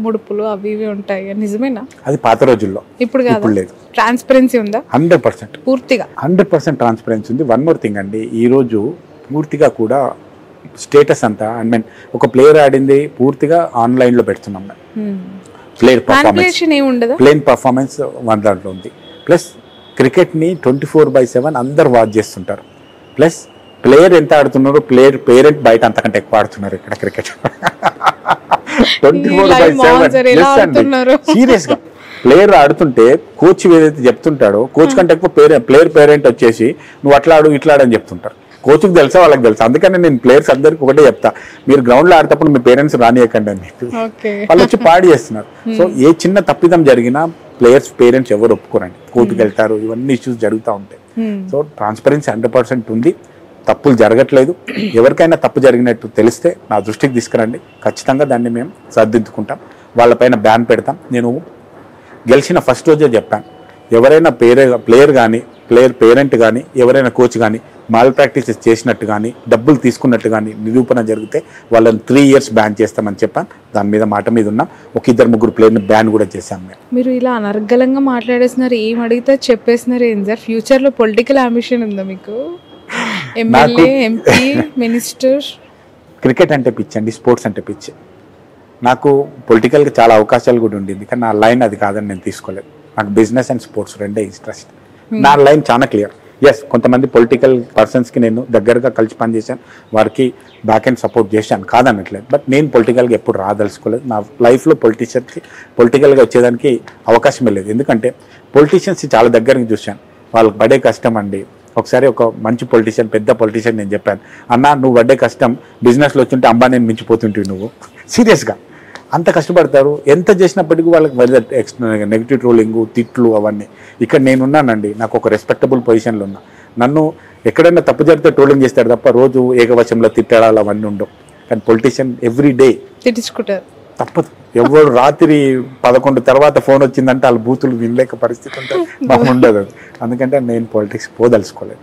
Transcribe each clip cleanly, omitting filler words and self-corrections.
ముడుపులు అవి ఇవి ఉంటాయి నిజమేనా? అది పాత రోజుల్లో, ఇప్పుడు కాదు. ఇప్పుడు లేదు. ట్రాన్స్పరెన్సీ ఉందా? 100% పూర్తిగా 100% ట్రాన్స్పరెన్సీ ఉంది. వన్ మోర్ థింగ్ అండి, ఈ రోజు పూర్తిగా కూడా స్టేటస్ అంతా ఒక ప్లేయర్ ఆడింది పూర్తిగా ఆన్లైన్ లో పెడుతున్నాం. ప్లేయర్ పర్ఫార్మెన్స్ వన్ దాంట్లో ఉంది. ప్లస్ క్రికెట్ ని 24/7 అందరు వాచ్ చేస్తుంటారు. ప్లస్ ప్లేయర్ ఎంత ఆడుతున్నారు, పేరెంట్ బయట అంతకంటే ఎక్కువ ఆడుతున్నారు ఇక్కడ క్రికెట్. 24/7 సీరియస్ గా ప్లేయర్ ఆడుతుంటే కోచ్ ఏదైతే చెప్తుంటాడో, కోచ్ కంటే ఎక్కువ ప్లేయర్ పేరెంట్ వచ్చేసి నువ్వు అట్లా ఆడు ఇట్లా ఆడని చెప్తుంటారు. కోచ్కి తెలుసా, వాళ్ళకి తెలుసా. అందుకని నేను ప్లేయర్స్ అందరికి ఒకటే చెప్తా, మీరు గ్రౌండ్ లో ఆడేటప్పుడు మీ పేరెంట్స్ రానియకండి అని చెప్పి వాళ్ళు వచ్చి పాడి చేస్తున్నారు. సో ఏ చిన్న తప్పిదం జరిగినా పేరెంట్స్ ఎవరు ఒప్పుకోరండి, కోర్టుకు వెళ్తారు, ఇవన్నీ ఇష్యూస్ జరుగుతూ ఉంటాయి. సో ట్రాన్స్పరెన్సీ 100% ఉంది. తప్పులు జరగట్లేదు. ఎవరికైనా తప్పు జరిగినట్టు తెలిస్తే నా దృష్టికి తీసుకురండి, ఖచ్చితంగా దాన్ని మేము సర్దిద్దుకుంటాం, వాళ్ళపైన బ్యాన్ పెడతాం. నేను గెలిచిన ఫస్ట్ రోజే చెప్పాను, ఎవరైనా ప్లేయర్ కానీ పేరెంట్ కానీ ఎవరైనా కోచ్ కానీ మాల్ ప్రాక్టీసెస్ చేసినట్టు కానీ డబ్బులు తీసుకున్నట్టు కానీ నిరూపణ జరిగితే వాళ్ళని 3 years బ్యాన్ చేస్తామని చెప్పాను. దాని మీద మాట మీద ఉన్నాం. ఒక 2-3 ప్లేయర్ని బ్యాన్ కూడా చేశాం. మీరు ఇలా అనర్గళంగా మాట్లాడేస్తున్నారు, ఏం అడిగితే చెప్పేస్తున్నారు. ఏం సార్ ఫ్యూచర్లో పొలిటికల్ అంబిషన్ ఉందా మీకు? MLA, MP, minister? క్రికెట్ అంటే పిచ్చి అండి, స్పోర్ట్స్ అంటే పిచ్చి. నాకు పొలిటికల్గా చాలా అవకాశాలు కూడా ఉండింది, కానీ నా లైన్ అది కాదని నేను తీసుకోలేదు. నాకు బిజినెస్ అండ్ స్పోర్ట్స్ రెండే ఇంట్రెస్ట్. నా లైన్ చాలా క్లియర్. ఎస్, కొంతమంది పొలిటికల్ పర్సన్స్కి నేను దగ్గరగా కలిసి పనిచేశాను, వారికి బ్యాక్ అండ్ సపోర్ట్ చేశాను, కాదనట్లేదు. బట్ నేను పొలిటికల్గా ఎప్పుడు రాదలుచుకోలేదు. నా లైఫ్లో పొలిటికల్గా వచ్చేదానికి అవకాశమే లేదు. ఎందుకంటే పొలిటీషియన్స్ చాలా దగ్గరికి చూశాను, వాళ్ళకి పడే కష్టం అండి. ఒకసారి ఒక మంచి పొలిటీషియన్, పెద్ద పొలిటీషియన్ నేను చెప్పాను, అన్నా నువ్వు పడ్డే కష్టం బిజినెస్లో వచ్చుంటే అంబానీని మించిపోతుంటివి నువ్వు. సీరియస్గా అంత కష్టపడతారు, ఎంత చేసినప్పటికీ వాళ్ళకి నెగిటివ్ ట్రోలింగ్, తిట్లు అవన్నీ. ఇక్కడ నేనున్నానండి, నాకు ఒక రెస్పెక్టబుల్ పొజిషన్లో ఉన్నా. నన్ను ఎక్కడైనా తప్పు జరిగితే ట్రోలింగ్ చేస్తారు తప్ప రోజు ఏకవచంలో తిట్టడాలు అవన్నీ ఉండవు. కానీ పొలిటీషియన్ ఎవ్రీ డే తిట్టించుకుంటారు, తప్పదు. ఎవరు రాత్రి 11 తర్వాత ఫోన్ వచ్చిందంటే వాళ్ళ బూతులు వినలేక పరిస్థితి ఉంటే ఉండదు. అందుకంటే నేను పాలిటిక్స్ పోదలుచుకోలేదు.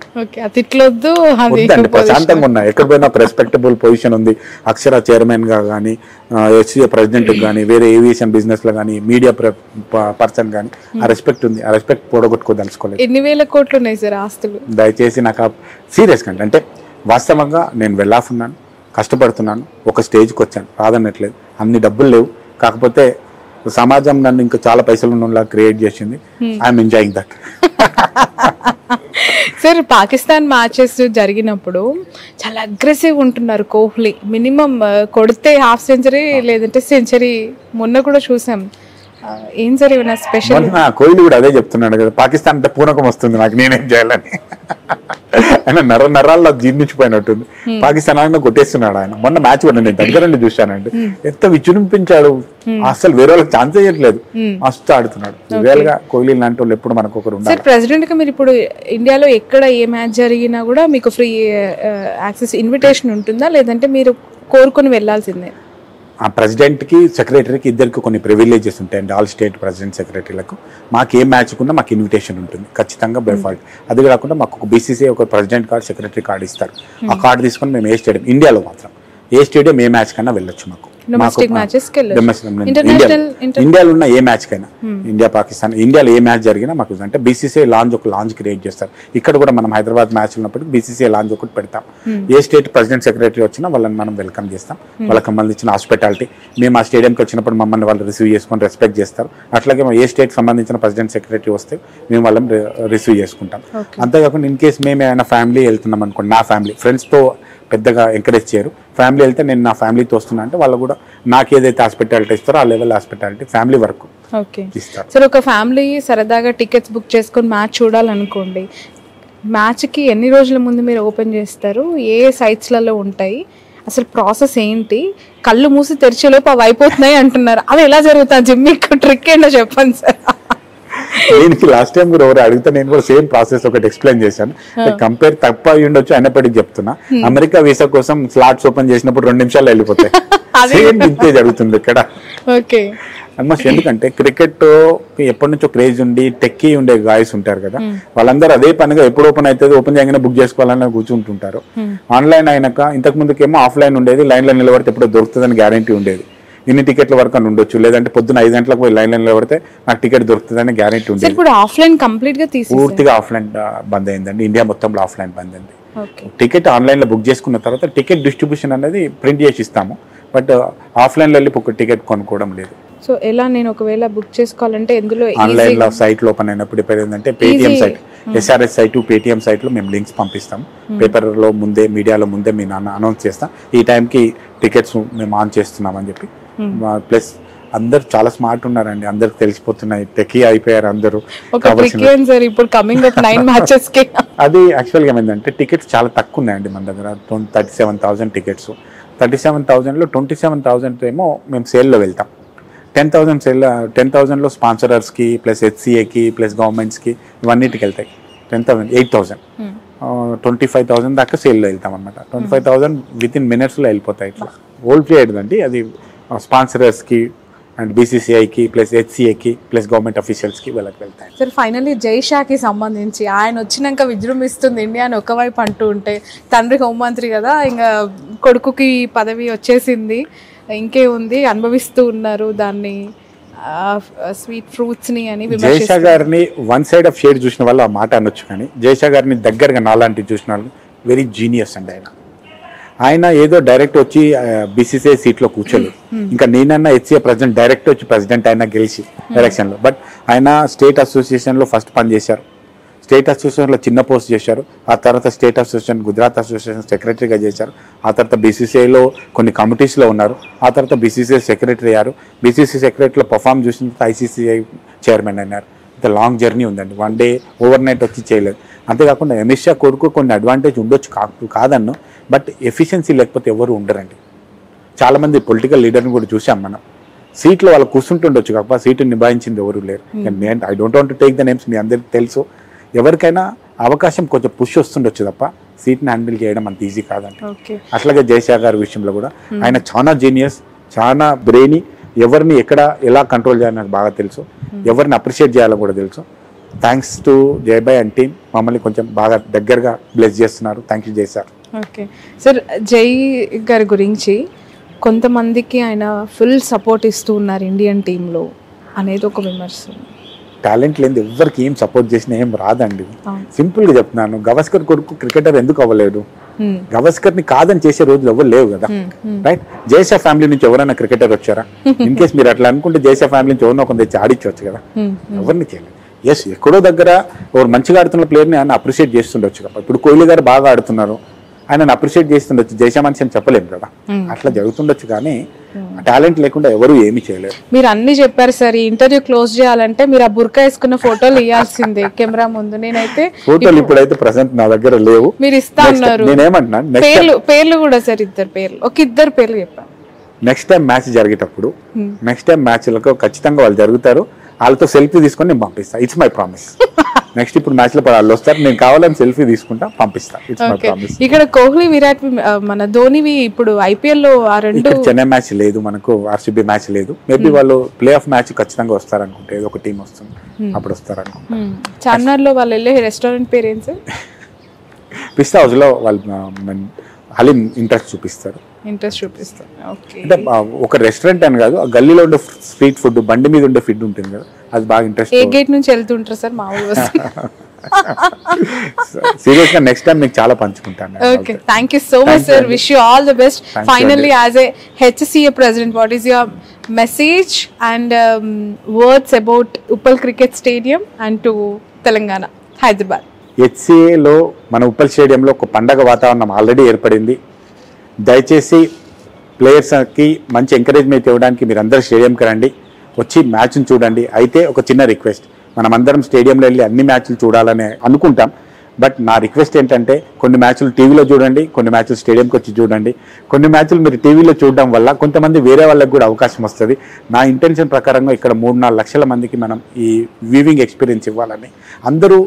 ప్రశాంతంగా ఉన్నా, ఎక్కడ పోయినా రెస్పెక్టబుల్ పొజిషన్ ఉంది. అక్షర చైర్మన్ గా కానీ, ఎస్సీఏ ప్రెసిడెంట్ కానీ, వేరే ఏవియేషన్ బిజినెస్ లో కానీ, మీడియా పర్సన్ కానీ ఆ రెస్పెక్ట్ ఉంది. ఆ రెస్పెక్ట్ పోడగొట్టుకోదలుచుకోలేదు. ఎన్ని వేల కోట్లు ఉన్నాయి సార్ ఆస్తులు? దయచేసి నాకు సీరియస్ గా అంటే వాస్తవంగా నేను వెళ్ళాఫున్నాను, కష్టపడుతున్నాను, ఒక స్టేజ్కి వచ్చాను, రాదన్నట్లేదు. అన్ని డబ్బులు లేవు, కాకపోతే సమాజం నన్ను ఇంకా చాలా పైసలు ఉన్నలా క్రియేట్ చేసింది. I'm enjoying that. Sir Pakistan matches జరిగినప్పుడు చాలా అగ్రెసివ్ ఉంటున్నారు కోహ్లీ. మినిమం కొడితే హాఫ్ సెంచరీ లేదంటే సెంచరీ. మొన్న కూడా చూసాం. ఏం సార్ ఏమైనా స్పెషల్? కోహ్లీ కూడా అదే చెప్తున్నాడు కదా, పాకిస్తాన్ అంటే పూనకం వస్తుంది నాకు, నేనేం చేయాలని. ఆయన నరాల్లో జీర్ణించిపోయినట్టుంది. పాకిస్తాన్ ఆయన కొట్టేస్తున్నాడు. ఆయన మొన్న మ్యాచ్ కూడా నేను దగ్గర నుండి చూశానండి, ఎంత విజృంభించాడు. అసలు వేరే వాళ్ళకి ఛాన్స్ ఇవ్వట్లేదు, మస్తు ఆడుతున్నాడు. రియల్ గా కోహ్లీ లాంటి వాళ్ళు ఎప్పుడు మనకు ఒకరు ఉన్నారు. ప్రెసిడెంట్ గా మీరు ఇప్పుడు ఇండియాలో ఎక్కడ ఏ మ్యాచ్ జరిగినా కూడా మీకు ఫ్రీ యాక్సెస్ ఇన్విటేషన్ ఉంటుందా, లేదంటే మీరు కోరుకొని వెళ్లాల్సిందే? ఆ ప్రెసిడెంట్కి, సెక్రటరీకి ఇద్దరికి కొన్ని ప్రివిలేజెస్ ఉంటాయండి. ఆల్ స్టేట్ ప్రెసిడెంట్, సెక్రటరీలకు మాకు ఏ మ్యాచ్ కున్నా మాకు ఇన్విటేషన్ ఉంటుంది ఖచ్చితంగా బై ఫాల్ట్. అది కాకుండా మాకు ఒక బీసీసీ ఒక ప్రెసిడెంట్ కార్డు, సెక్రటరీ కార్డు ఇస్తారు. ఆ కార్డు తీసుకొని మేము ఏ స్టేడియం, ఇండియాలో మాత్రం ఏ స్టేడియం ఏ మ్యాచ్ కన్నా వెళ్ళొచ్చు. ఇండియాలో ఉన్న ఏ మ్యాచ్ కైనా, ఇండియా పాకిస్తాన్, ఇండియాలో ఏ మ్యాచ్ జరిగినా మాకు అంటే బీసీసీ లాంజ్, ఒక లాంజ్ క్రియేట్ చేస్తారు. ఇక్కడ కూడా మనం హైదరాబాద్ మ్యాచ్ ఉన్నప్పటికీ బీసీసీ లాంజ్ ఒకటి పెడతాం. ఏ స్టేట్ ప్రెసిడెంట్, సెక్రటరీ వచ్చినా వాళ్ళని మనం వెల్కమ్ చేస్తాం. వాళ్ళకి సంబంధించిన హాస్పిటాలిటీ, మేము ఆ స్టేడియంకి వచ్చినప్పుడు మమ్మల్ని వాళ్ళు రిసీవ్ చేసుకొని రెస్పెక్ట్ చేస్తారు. అట్లాగే ఏ స్టేట్ సంబంధించిన ప్రెసిడెంట్, సెక్రటరీ వస్తే మేము వాళ్ళని రిసీవ్ చేసుకుంటాం. అంతేకాకుండా ఇన్ కేసు మేము ఏమైనా ఫ్యామిలీ వెళ్తున్నాం అనుకోండి, నా ఫ్యామిలీ ఫ్రెండ్స్తో పెద్దగా ఎంకరేజ్ చేయరు. ఫ్యామిలీ వెళ్తే నేను నా ఫ్యామిలీతో వస్తున్నా అంటే వాళ్ళు కూడా నాకు ఏదైతే హాస్పిటాలిటీ ఇస్తారో ఆ లెవెల్ హాస్పిటాలిటీ ఫ్యామిలీ వరకు ఇస్తారు. సరే, ఒక ఫ్యామిలీ సరదాగా టికెట్స్ బుక్ చేసుకొని మ్యాచ్ చూడాలనుకోండి, మ్యాచ్కి ఎన్ని రోజుల ముందు మీరు ఓపెన్ చేస్తారు? ఏ సైట్స్లలో ఉంటాయి? అసలు ప్రాసెస్ ఏంటి? కళ్ళు మూసి తెరిచేలోపు అవి అయిపోతున్నాయి అంటున్నారు, అది ఎలా జరుగుతుంది? మీకు ట్రిక్ ఏంటో చెప్పండి సార్. దీనికి లాస్ట్ టైం కూడా ఎవరు అడిగితే నేను కూడా సేమ్ ప్రాసెస్ ఒకటి ఎక్స్ప్లెయిన్ చేశాను. కంపేర్ తప్ప అయి ఉండొచ్చు, అయినప్పటికీ చెప్తున్నా. అమెరికా వీసా కోసం స్లాట్స్ ఓపెన్ చేసినప్పుడు 2 నిమిషాల్లో వెళ్ళిపోతాయి. సేమ్ ఇంతే జరుగుతుంది ఇక్కడ ఆల్మోస్ట్. ఎందుకంటే క్రికెట్ ఎప్పటి నుంచో క్రేజ్ ఉండి టెక్కీ ఉండే గాయస్ ఉంటారు కదా, వాళ్ళందరూ అదే పనిగా ఎప్పుడు ఓపెన్ అవుతుంది, ఓపెన్ చేయగానే బుక్ చేసుకోవాలని కూర్చుంటుంటారు. ఆన్లైన్ అయినాక ఇంతకు ముందుకేమో ఆఫ్లైన్ ఉండేది, లైన్లో నిలబడితే ఎప్పుడో దొరుకుతుందని గ్యారంటీ ఉండేది. ఇన్ని టికెట్ల వరకు అని ఉండొచ్చు, లేదంటే పొద్దున్న 5 గంటలకు పోయి లైన్లో పడితే నాకు టికెట్ దొరుకుతుందని గ్యారెంటీ ఉంటుంది. ఇప్పుడు ఆఫ్లైన్ కంప్లీట్ గా పూర్తిగా ఆఫ్లైన్ బంద్ అయిందండి, ఇండియా మొత్తంలో ఆఫ్లైన్ బంద్ అయింది. టికెట్ ఆన్లైన్లో బుక్ చేసుకున్న తర్వాత టికెట్ డిస్ట్రిబ్యూషన్ అనేది ప్రింట్ చేసి ఇస్తాము, బట్ ఆఫ్లైన్లో వెళ్ళి ఒక టికెట్ కొనుక్కోవడం లేదు. సో ఎలా నేను ఒకవేళ బుక్ చేసుకోవాలంటే ఎందులో ఆన్లైన్లో సైట్ ఓపెన్ అయినప్పుడు ఇప్పుడు ఏంటంటే Paytm site, SRS site, Paytm సైట్లో మేము లింక్స్ పంపిస్తాం. పేపర్లో ముందే, మీడియాలో ముందే మేము అనౌన్స్ చేస్తాం ఈ టైంకి టికెట్స్ మేము ఆన్ చేస్తున్నామని చెప్పి. ప్లస్ అందరు చాలా స్మార్ట్ ఉన్నారండి, అందరికి తెలిసిపోతున్నాయి, టెకీ అయిపోయారు అందరూ. అది యాక్చువల్గా ఏమైందంటే టికెట్స్ చాలా తక్కువ ఉన్నాయండి మన దగ్గర, 37,000 టికెట్స్. 37,000లో 27,000 ఏమో మేము సేల్లో వెళ్తాం. 10,000లో స్పాన్సరర్స్కి ప్లస్ హెచ్సిఏకి ప్లస్ గవర్నమెంట్స్కి ఇవన్నిటికి వెళ్తాయి. 8,000 25,000 దాకా సేల్లో వెళ్తాం అనమాట. 25,000 విత్ ఇన్ మినిట్స్లో వెళ్ళిపోతాయి. ఇట్లా ఓల్డ్ పీరియడ్ అండి అది. స్పాన్సరర్స్కి అండ్ బీసీసీఐకి ప్లస్ హెచ్సిఏకి ప్లస్ గవర్నమెంట్ అఫీషియల్స్కి వీళ్ళకి వెళ్తాయి. సార్ ఫైనల్లీ జైషాకి సంబంధించి ఆయన వచ్చినాక విజృంభిస్తుంది ఇండియా అని ఒకవైపు అంటూ ఉంటే, తండ్రి హోంమంత్రి కదా, ఇంకా కొడుకుకి పదవి వచ్చేసింది, ఇంకే ఉంది, అనుభవిస్తూ ఉన్నారు దాన్ని, స్వీట్ ఫ్రూట్స్ ని అని. జైషా గారిని వన్ సైడ్ ఆఫ్ షేడ్ చూసిన వాళ్ళు ఆ మాట అనొచ్చు, కానీ జైషా గారిని దగ్గరగా నాలాంటి చూసిన వాళ్ళు వెరీ జీనియస్ అండి. ఆయన ఏదో డైరెక్ట్ వచ్చి బీసీసీఐ సీట్లో కూర్చోలేదు. ఇంకా నేనన్నా హెచ్సిఏ ప్రెసిడెంట్ డైరెక్ట్ వచ్చి ప్రెసిడెంట్ అయినా గెలిచి ఎలక్షన్లో, బట్ ఆయన స్టేట్ అసోసియేషన్లో ఫస్ట్ పని చేశారు. స్టేట్ అసోసియేషన్లో చిన్న పోస్ట్ చేశారు. ఆ తర్వాత స్టేట్ అసోసియేషన్, గుజరాత్ అసోసియేషన్ సెక్రటరీగా చేశారు. ఆ తర్వాత బీసీసీఐలో కొన్ని కమిటీస్లో ఉన్నారు. ఆ తర్వాత బీసీసీఐ సెక్రటరీ అయ్యారు. బీసీసీ సెక్రటరీలో పర్ఫామ్ చూసిన తర్వాత ఐసీసీఐ చైర్మన్ అయినారు. ఇంత లాంగ్ జర్నీ ఉందండి, వన్ డే ఓవర్ నైట్ వచ్చి చేయలేదు. అంతేకాకుండా అమిత్ షా కొడుకు కొన్ని అడ్వాంటేజ్ ఉండొచ్చు, కాదన్ను, బట్ ఎఫిషియన్సీ లేకపోతే ఎవరు ఉండరండి. చాలామంది పొలిటికల్ లీడర్ని కూడా చూసాం మనం, సీట్లో వాళ్ళు కూర్చుంటుండొచ్చు కాకపోతే సీటు నిభాయించింది ఎవరు లేరు. నేను I don't want to take the names, మీ అందరికీ తెలుసు. ఎవరికైనా అవకాశం కొంచెం పుష్ వస్తుండొచ్చు తప్ప సీట్ని హ్యాండిల్ చేయడం అంత ఈజీ కాదండి. అట్లాగే జైషా గారి విషయంలో కూడా ఆయన చాలా జీనియస్, చాలా బ్రెయినీ, ఎవరిని ఎక్కడ ఎలా కంట్రోల్ చేయాలని బాగా తెలుసు, ఎవరిని అప్రిషియేట్ చేయాలని కూడా తెలుసు. థ్యాంక్స్ టు జయబాయ్ అండ్ టీమ్, మమ్మల్ని కొంచెం బాగా దగ్గరగా బ్లెస్ చేస్తున్నారు. థ్యాంక్ యూ జై సార్. ఓకే సార్, జై గారి గురించి కొంతమందికి ఆయన ఫుల్ సపోర్ట్ ఇస్తూ ఉన్నారు ఇండియన్ టీంలో అనేది ఒక విమర్శ. టాలెంట్ లేని ఎవరికి ఏం సపోర్ట్ చేసినా ఏం రాదండి. సింపుల్గా చెప్తున్నాను, గవాస్కర్ కొడుకు క్రికెటర్ ఎందుకు అవ్వలేడు? గవాస్కర్ని కాదని చేసే రోజులు ఎవరు లేవు కదా, రైట్? జైషా ఫ్యామిలీ నుంచి ఎవరైనా క్రికెటర్ వచ్చారా? ఇన్ కేస్ మీరు అట్లా అనుకుంటే జైషా ఫ్యామిలీ నుంచి ఎవరినో కొంత తెచ్చి ఆడించవచ్చు కదా, ఎవరిని చేయలేదు. ఎస్, ఎక్కడో దగ్గర ఎవరు మంచిగా ఆడుతున్న ప్లేయర్ని ఆయన అప్రిషియేట్ చేస్తుండొచ్చు కదా. ఇప్పుడు కోహ్లీ గారు బాగా ఆడుతున్నారు, ఆయనను అప్రిషియేట్ చేస్తుండొచ్చు, జైషా మనిషి అని చెప్పలేము కదా, అట్లా జరుగుతుండొచ్చు. కానీ టాలెంట్ లేకుండా ఎవరు ఏమి చేయలేరు. మీరు అన్ని చెప్పారు సార్, ఈ ఇంటర్వ్యూ క్లోజ్ చేయాలంటే మీరు ఆ బుర్కా వేసుకున్న ఫోటోలు ఇవ్వాల్సిందే కెమెరా ముందు. నేనైతే ఫోటోలు ఇప్పుడైతే ప్రెసెంట్ నా దగ్గర లేవు, మీరు ఇస్తా ఉన్నారు. నేనేమంటున్నా, పేర్లు కూడా సార్, ఇద్దరు పేర్లు చెప్పాను. నెక్స్ట్ టైం మ్యాచ్ జరిగేటప్పుడు, నెక్స్ట్ టైం మ్యాచ్లకు ఖచ్చితంగా వాళ్ళు జరుగుతారు, వాళ్ళతో సెల్ఫీ తీసుకొని నేను పంపిస్తాను. It's my promise. నెక్స్ట్ ఇప్పుడు మ్యాచ్ లో వాళ్ళు వస్తారు, నేను కావాలని సెల్ఫీ తీసుకుంటా, పంపిస్తా. It's my promise. ఇక్కడ కోహ్లీ, విరాట్, మన ధోనివి ఇప్పుడు ఐపీఎల్ లో ఆ రెండు, చెన్నై మ్యాచ్ లేదు మనకు, ఆర్సీబీ మ్యాచ్ లేదు. మేబీ వాళ్ళు ప్లే ఆఫ్ మ్యాచ్ ఖచ్చితంగా వస్తారనుకుంటే, ఏదో ఒక టీం వస్తుంది అప్పుడు వస్తారనుకుంటా. చార్మినార్ లో వాళ్ళు వెళ్ళే రెస్టారెంట్ పేరు ఏం సార్? పిస్తా హౌస్ లో వాళ్ళు హలీం ఇంట్రెస్ట్ చూపిస్తారు. అంటే ఒక రెస్టారెంట్ అని కాదు, గల్లీలో ఉండే స్ట్రీట్ ఫుడ్, బండి మీద ఉండే ఫుడ్ ఉంటుంది కదా, అది బాగా ఇంట్రెస్ట్. ఏ గేట్ నుంచి వెళ్తుంటారు సార్ మా ఊరు? సీరియస్ గా నెక్స్ట్ టైం మీకు చాలా పంచుకుంటాను. Okay, thank you so much sir. Wish you all the best. Finally as a HCA president, what is your message and words about Uppal cricket stadium and to Telangana, Hyderabad? హెచ్సిఏలో మన ఉప్పల్ స్టేడియంలో ఒక పండగ వాతావరణం ఆల్రెడీ ఏర్పడింది. దయచేసి ప్లేయర్స్కి మంచి ఎంకరేజ్మెంట్ ఇవ్వడానికి మీరు అందరూ స్టేడియంకి రండి, వచ్చి మ్యాచ్ని చూడండి. అయితే ఒక చిన్న రిక్వెస్ట్, మనమందరం స్టేడియంలో వెళ్ళి అన్ని మ్యాచ్లు చూడాలని అనుకుంటాం, బట్ నా రిక్వెస్ట్ ఏంటంటే కొన్ని మ్యాచ్లు టీవీలో చూడండి, కొన్ని మ్యాచ్లు స్టేడియంకి వచ్చి చూడండి. కొన్ని మ్యాచ్లు మీరు టీవీలో చూడడం వల్ల కొంతమంది వేరే వాళ్ళకి కూడా అవకాశం వస్తుంది. నా ఇంటెన్షన్ ప్రకారంగా ఇక్కడ 3-4 లక్షల మందికి మనం ఈ వ్యూవింగ్ ఎక్స్పీరియన్స్ ఇవ్వాలని. అందరూ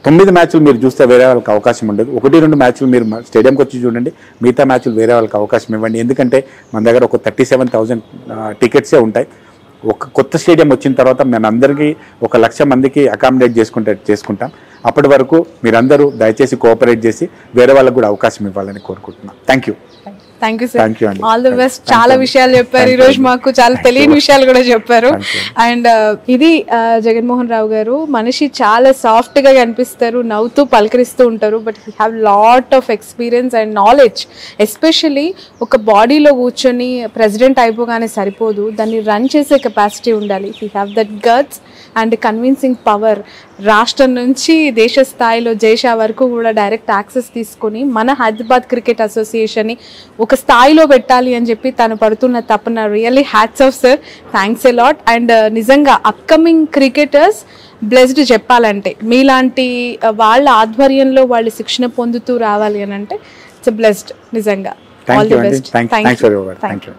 9 మ్యాచ్లు మీరు చూస్తే వేరే వాళ్ళకి అవకాశం ఉండదు. 1-2 మ్యాచ్లు మీరు స్టేడియంకి వచ్చి చూడండి, మిగతా మ్యాచ్లు వేరే వాళ్ళకి అవకాశం ఇవ్వండి. ఎందుకంటే మన దగ్గర ఒక 37,000 టికెట్సే ఉంటాయి. ఒక కొత్త స్టేడియం వచ్చిన తర్వాత మన అందరికీ 1,00,000 మందికి అకామిడేట్ చేసుకుంటాం. అప్పటి వరకు మీరందరూ దయచేసి కోఆపరేట్ చేసి వేరే వాళ్ళకు కూడా అవకాశం ఇవ్వాలని కోరుకుంటున్నాను. Thank you. Thank you Thank you sir, అండి. All the best. Thank చాలా you. విషయాలు చెప్పారు ఈ Thank you రోజు, అండి. మాకు చాలా Thank తెలియని you. విషయాలు కూడా చెప్పారు. Thank you. అండ్ ఇది జగన్మోహన్ రావు గారు, మనిషి చాలా సాఫ్ట్ గా కనిపిస్తారు, నవ్వుతూ పలకరిస్తూ ఉంటారు, but he have lot of experience and knowledge. Especially ఒక బాడీలో కూర్చొని ప్రెసిడెంట్ అయిపోగానే సరిపోదు, దాన్ని రన్ చేసే కెపాసిటీ ఉండాలి. He have that guts and convincing power. రాష్ట్రం నుంచి దేశ స్థాయిలో జైషా వరకు కూడా డైరెక్ట్ యాక్సెస్ తీసుకొని మన హైదరాబాద్ క్రికెట్ అసోసియేషన్ని ఒక స్థాయిలో పెట్టాలి అని చెప్పి తను పడుతున్న తపన really hats off sir, thanks a lot. And నిజంగా అప్కమింగ్ క్రికెటర్స్ బ్లెస్డ్ చెప్పాలంటే, మీలాంటి వాళ్ళ ఆధ్వర్యంలో వాళ్ళు శిక్షణ పొందుతూ రావాలి అని అంటే ఇట్స్ బ్లెస్డ్ నిజంగా. Thank ఆల్ you ది అండి. Best. Thanks for your work. Thank you.